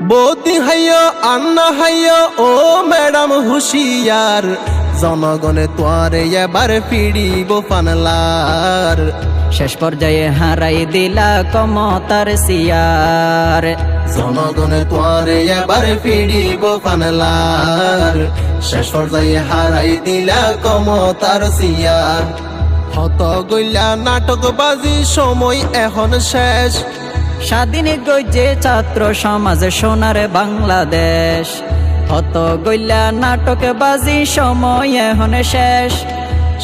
বৌদি হাইয় আন্না হাইয় ও ম্যাডাম হুশিয়ার, জনগণে তোয়ারে এবার ফিরিব ফানলার। শেষ পর্যায়ে হারাই দিলা ক্ষমতার সিয়ার, জনগণে তোয়ারে এবার ফিরিব ফানলার। শেষ পর্যায়ে হারাই দিলা ক্ষমতার সিয়ার। হত গইলা নাটকবাজি সময় এখন শেষ, স্বাধীন গইজে ছাত্র সমাজ সোনার বাংলাদেশ। হত গইলা নাটকবাজি সময় এখন শেষ,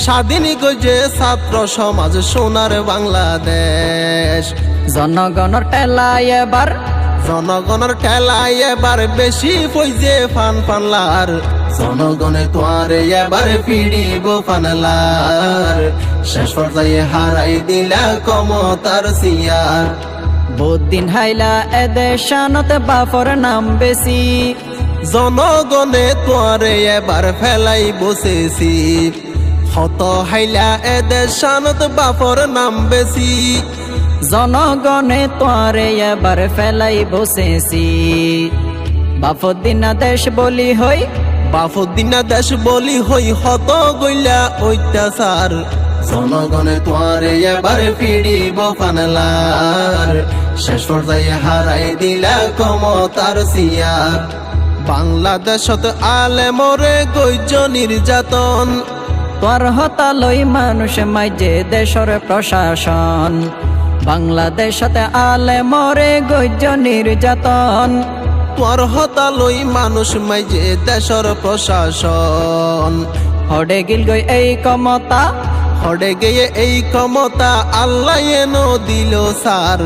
স্বাধীন গইজে ছাত্র সমাজ সোনার বাংলাদেশ। জনগণের টেলায় এবার, জনগণের ঠেলায় এবার বেশি পয়জে ফান ফানলার। জনগণে তোয়ারে এবার ফিরিব ফানলার। শেষ পর্যায়ে হারাই দিলা ক্ষমতার সিয়ার। বহুদিন হাইলা এদের শানত বাফর নাম বেশি, জনগণে তোয়ারে এবার ফেলাই বসেছি। হত হাইলা এদের শানত বাপর নাম বেশি। জনগণে তোয়ারে এবার ফেলাই বসেছি। বাফুদ্দিনা দেশ বলি হই, বাফুদ্দিনা দেশ বলি হই হত গইলা অত্যাচার। জনগণে তোয়ারে এবার ফিরিব ফানলার। শেষ পর্যায়ে হারাই দিলা ক্ষমতার সিয়ার। বাংলাদেশত আলেমরে গইজ নির্যাতন, তোর হতালই মানুষ মাইজে দেশর প্রশাসন। বাংলাদেশতে আলে মরে গজ্য নির্যাতন, তোর হতালই মানুষ মাইজে দেশর প্রশাসন। হডে গিল গই এই ক্ষমতা, হড়ে গিয়ে এই ক্ষমতা আল্লাহ এনো দিল সার।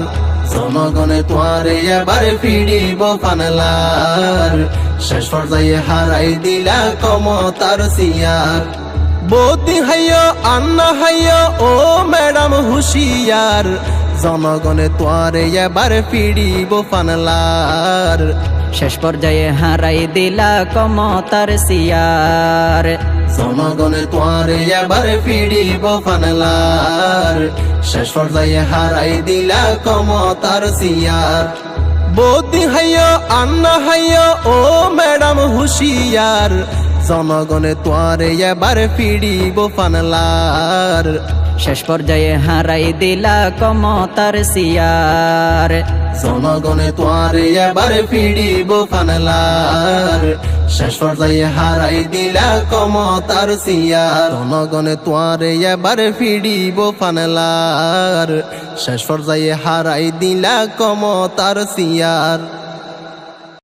জনগণে তোয়ারে এবার ফিরিব ফানলার। শেষ পর্যায়ে হারাই দিলা ক্ষমতার সিয়ার। বৌদি হাইয় আন্না হাইয় ও ম্যাডাম হুশিয়ার, জনগণে তোয়ারে এবার ফিরিব ফানলার। শেষ পর্যায়ে হারাই দিলা ক্ষমতার সিয়ার। জনগণে তোয়ারে এবার ফিরিব ফানলার। শেষ পর্যায়ে হারাই দিলা ক্ষমতার সিয়ার। বৌদি হাইয় আন্না হাইয় ও ম্যাডাম হুশিয়ার, জনগণে তোয়ারে এবার ফিরিব ফানলার। শেষ পর্যায়ে হারাই দিলা ক্ষমতার সিয়ার। জনগণে তোয়ারে এবার ফিরিব ফানলার। শেষ পর্যায়ে হারাই দিলা ক্ষমতার সিয়ার। জনগণে তোয়ারে এবার ফিরিব ফানলার। শেষ পর্যায়ে হারাই দিলা ক্ষমতার সিয়ার।